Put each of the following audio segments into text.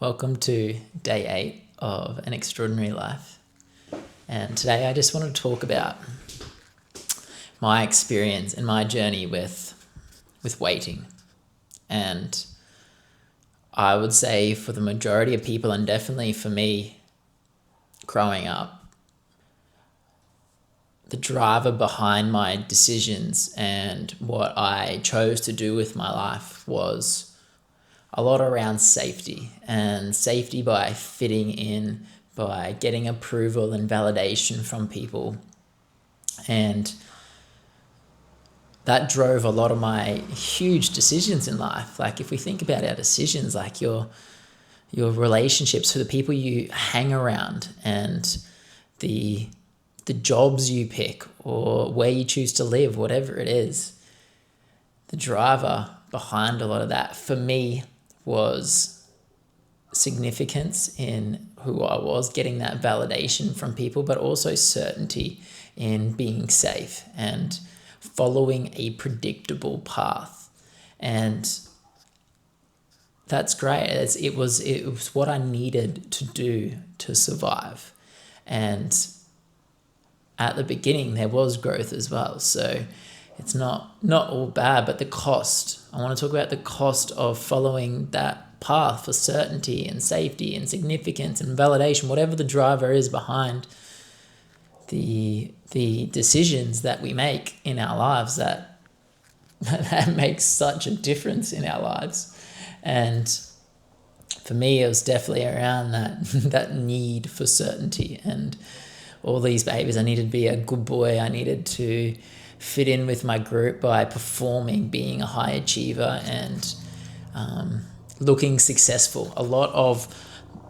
Welcome to day 8 of An Extraordinary Life. And today I just want to talk about my experience and my journey with waiting. And I would say for the majority of people, and definitely for me growing up, the driver behind my decisions and what I chose to do with my life was a lot around safety, and safety by fitting in, by getting approval and validation from people. And that drove a lot of my huge decisions in life. Like if we think about our decisions, like your relationships with the people you hang around, and the jobs you pick, or where you choose to live, whatever it is, the driver behind a lot of that for me was significance in who I was, getting that validation from people, but also certainty in being safe and following a predictable path. And that's great. It was what I needed to do to survive. And at the beginning, there was growth as well. So it's not all bad, but the cost. I want to talk about the cost of following that path for certainty and safety and significance and validation, whatever the driver is behind the decisions that we make in our lives that makes such a difference in our lives. And for me, it was definitely around that need for certainty and all these behaviors. I needed to be a good boy. I needed to fit in with my group by performing, being a high achiever, and looking successful. A lot of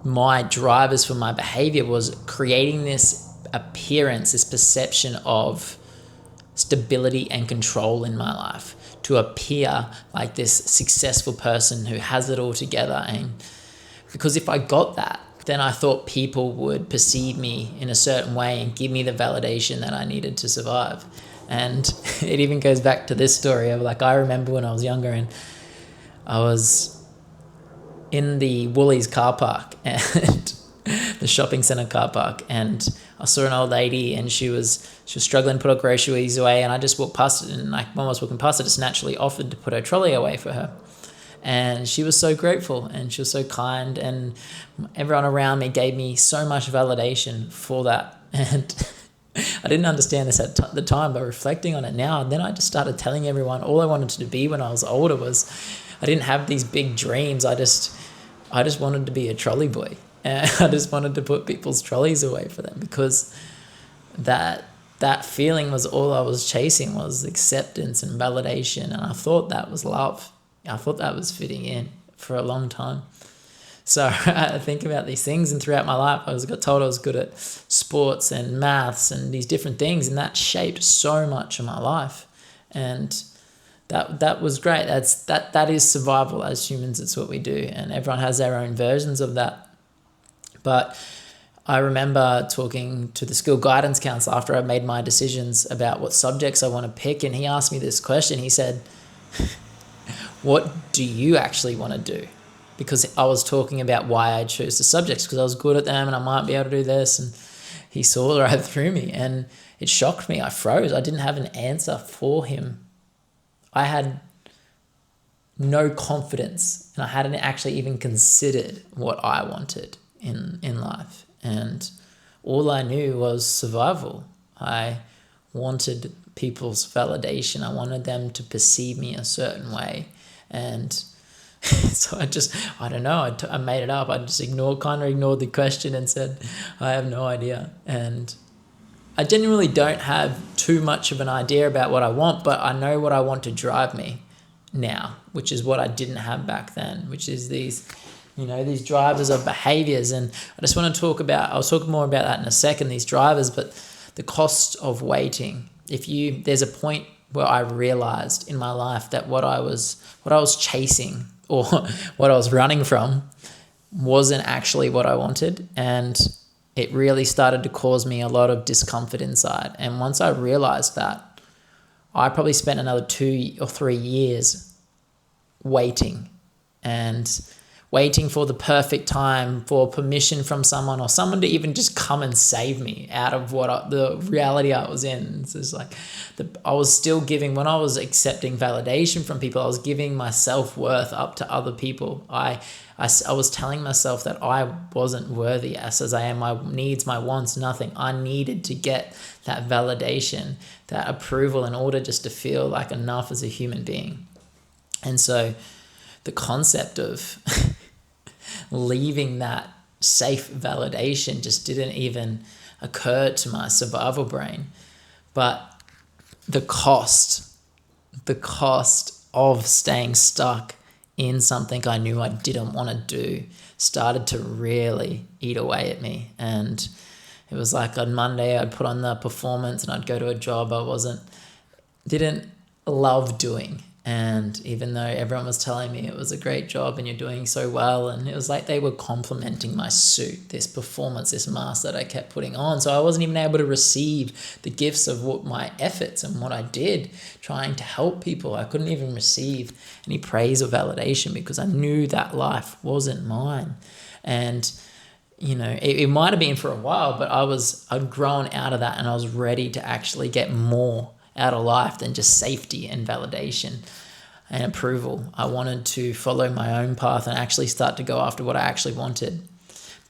my drivers for my behavior was creating this appearance, this perception of stability and control in my life, to appear like this successful person who has it all together. And because if I got that, then I thought people would perceive me in a certain way and give me the validation that I needed to survive. And it even goes back to this story of, like, I remember when I was younger and I was in the Woolies car park and the shopping centre car park, and I saw an old lady and she was struggling to put her groceries away, and I just walked past it, and like when I was walking past, I just naturally offered to put her trolley away for her. And she was so grateful and she was so kind, and everyone around me gave me so much validation for that. And I didn't understand this at the time, but reflecting on it now, and then I just started telling everyone all I wanted to be when I was older was, I didn't have these big dreams. I just wanted to be a trolley boy. And I just wanted to put people's trolleys away for them, because that feeling was all I was chasing, was acceptance and validation. And I thought that was love. I thought that was fitting in for a long time. So I think about these things, and throughout my life, I got told I was good at sports and maths and these different things, and that shaped so much of my life. And that was great. That is survival as humans. It's what we do, and everyone has their own versions of that. But I remember talking to the school guidance counselor after I made my decisions about what subjects I want to pick, and he asked me this question. He said, "What do you actually want to do?" Because I was talking about why I chose the subjects, because I was good at them and I might be able to do this. And he saw right through me, and it shocked me. I froze. I didn't have an answer for him. I had no confidence, and I hadn't actually even considered what I wanted in life. And all I knew was survival. I wanted people's validation. I wanted them to perceive me a certain way. And so I don't know, I made it up. I just kind of ignored the question and said, I have no idea. And I genuinely don't have too much of an idea about what I want, but I know what I want to drive me now, which is what I didn't have back then, which is these drivers of behaviors. And I just want to I'll talk more about that in a second, these drivers, but the cost of waiting. There's a point where I realized in my life that what I was chasing, or what I was running from, wasn't actually what I wanted. And it really started to cause me a lot of discomfort inside. And once I realized that, I probably spent another 2 or 3 years waiting. And waiting for the perfect time, for permission from someone or someone to even just come and save me out of the reality I was in. It's just like I was still giving, when I was accepting validation from people, I was giving my self-worth up to other people. I was telling myself that I wasn't worthy as I am, my needs, my wants, nothing. I needed to get that validation, that approval in order just to feel like enough as a human being. And so the concept of leaving that safe validation just didn't even occur to my survival brain. But the cost of staying stuck in something I knew I didn't want to do started to really eat away at me. And it was like on Monday I'd put on the performance and I'd go to a job I didn't love doing. And even though everyone was telling me it was a great job and you're doing so well, and it was like they were complimenting my suit, this performance, this mask that I kept putting on. So I wasn't even able to receive the gifts of what my efforts and what I did trying to help people. I couldn't even receive any praise or validation because I knew that life wasn't mine. And it might have been for a while, but I'd grown out of that and I was ready to actually get more out of life than just safety and validation and approval. I wanted to follow my own path and actually start to go after what I actually wanted.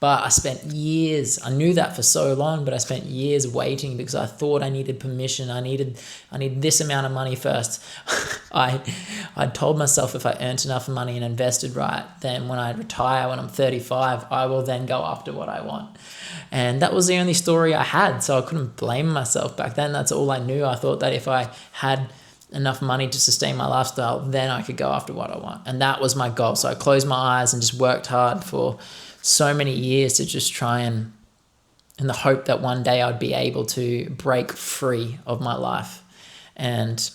But I spent years, I knew that for so long, but I spent years waiting because I thought I needed permission. I needed this amount of money first. I told myself if I earned enough money and invested right, then when I retire, when I'm 35, I will then go after what I want. And that was the only story I had, so I couldn't blame myself back then. That's all I knew. I thought that if I had enough money to sustain my lifestyle, then I could go after what I want. And that was my goal. So I closed my eyes and just worked hard for so many years to just try and in the hope that one day I'd be able to break free of my life. And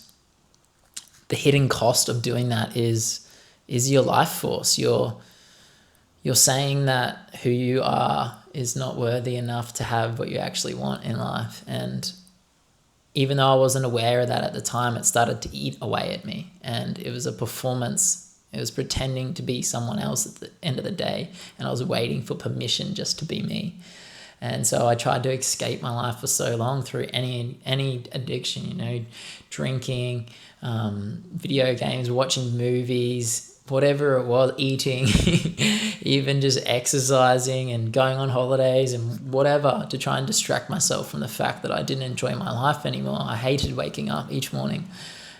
the hidden cost of doing that is your life force. You're saying that who you are is not worthy enough to have what you actually want in life. And even though I wasn't aware of that at the time, it started to eat away at me. And it was a performance. It was pretending to be someone else at the end of the day. And I was waiting for permission just to be me. And so I tried to escape my life for so long through any addiction, drinking, video games, watching movies, whatever it was, eating, even just exercising and going on holidays and whatever to try and distract myself from the fact that I didn't enjoy my life anymore. I hated waking up each morning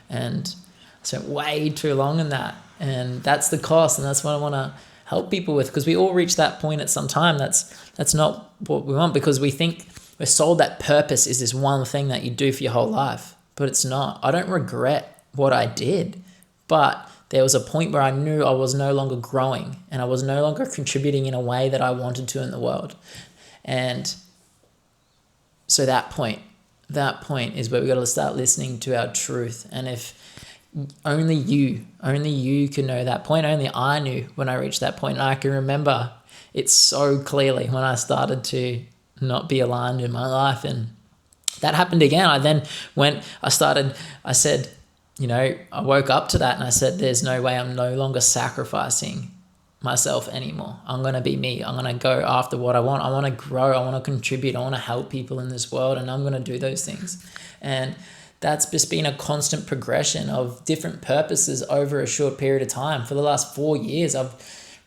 and I spent way too long in that. And that's the cost, and that's what I want to help people with, because we all reach that point at some time. That's not what we want, because we think we're sold that purpose is this one thing that you do for your whole life, but it's not. I don't regret what I did, but there was a point where I knew I was no longer growing and I was no longer contributing in a way that I wanted to in the world. And so that point is where we got to start listening to our truth. And if only you can know that point. Only I knew when I reached that point. And I can remember it so clearly when I started to not be aligned in my life. And that happened again. I said, I woke up to that and I said, there's no way, I'm no longer sacrificing myself anymore. I'm going to be me. I'm going to go after what I want. I want to grow. I want to contribute. I want to help people in this world, and I'm going to do those things. And that's just been a constant progression of different purposes over a short period of time. For the last 4 years, I've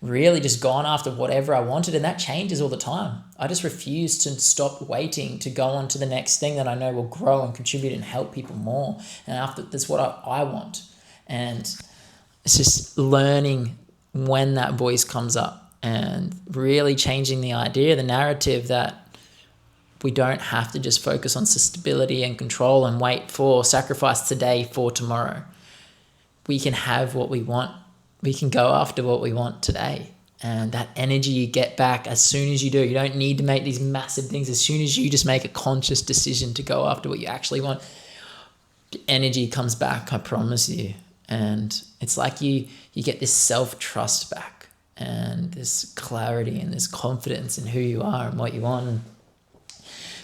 really just gone after whatever I wanted, and that changes all the time. I just refuse to stop waiting to go on to the next thing that I know will grow and contribute and help people more. And after that's what I want. And it's just learning when that voice comes up and really changing the idea, the narrative that we don't have to just focus on stability and control and wait for sacrifice today for tomorrow. We can have what we want. We can go after what we want today. And that energy you get back as soon as you do. You don't need to make these massive things. As soon as you just make a conscious decision to go after what you actually want, the energy comes back, I promise you. And it's like you get this self-trust back and this clarity and this confidence in who you are and what you want.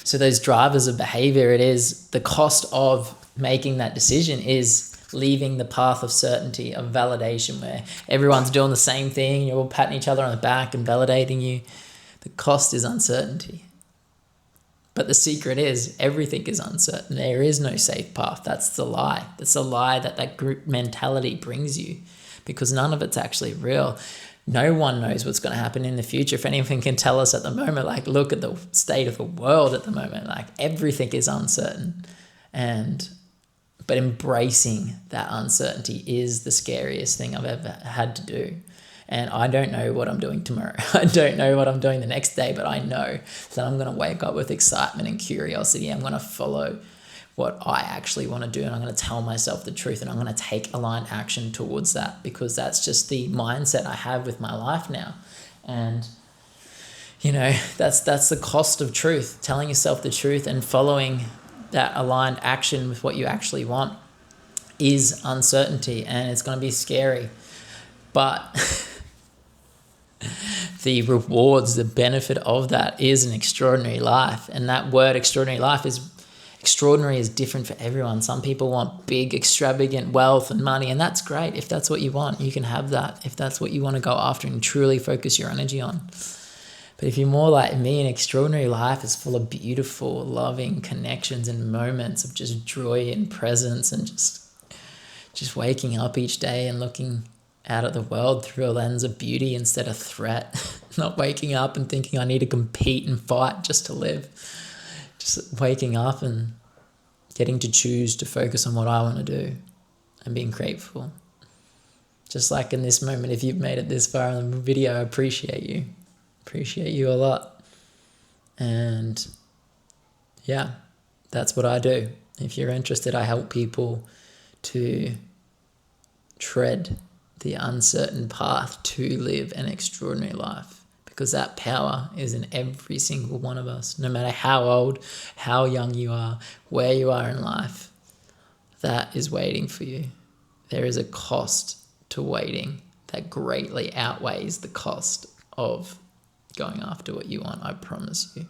So those drivers of behavior, it is the cost of making that decision is leaving the path of certainty, of validation, where everyone's doing the same thing, you're all patting each other on the back and validating you. The cost is uncertainty. But the secret is everything is uncertain. There is no safe path. That's the lie. That's the lie that group mentality brings you, because none of it's actually real. No one knows what's going to happen in the future. If anything can tell us at the moment, like look at the state of the world at the moment, like everything is uncertain. But embracing that uncertainty is the scariest thing I've ever had to do. And I don't know what I'm doing tomorrow. I don't know what I'm doing the next day, but I know that I'm going to wake up with excitement and curiosity. I'm going to follow what I actually want to do, and I'm going to tell myself the truth, and I'm going to take aligned action towards that, because that's just the mindset I have with my life now. And that's the cost of truth, telling yourself the truth and following that aligned action with what you actually want is uncertainty, and it's going to be scary. But the rewards, the benefit of that is an extraordinary life. And that word extraordinary is different for everyone. Some people want big, extravagant wealth and money, and that's great. If that's what you want, you can have that. If that's what you want to go after and truly focus your energy on. But if you're more like me, an extraordinary life is full of beautiful, loving connections and moments of just joy and presence, and just waking up each day and looking out at the world through a lens of beauty instead of threat. Not waking up and thinking I need to compete and fight just to live. Just waking up and getting to choose to focus on what I want to do and being grateful. Just like in this moment, if you've made it this far in the video, I appreciate you. Appreciate you a lot. And yeah, that's what I do. If you're interested, I help people to tread the uncertain path to live an extraordinary life, because that power is in every single one of us, no matter how old, how young you are, where you are in life. That is waiting for you. There is a cost to waiting that greatly outweighs the cost of going after what you want, I promise you.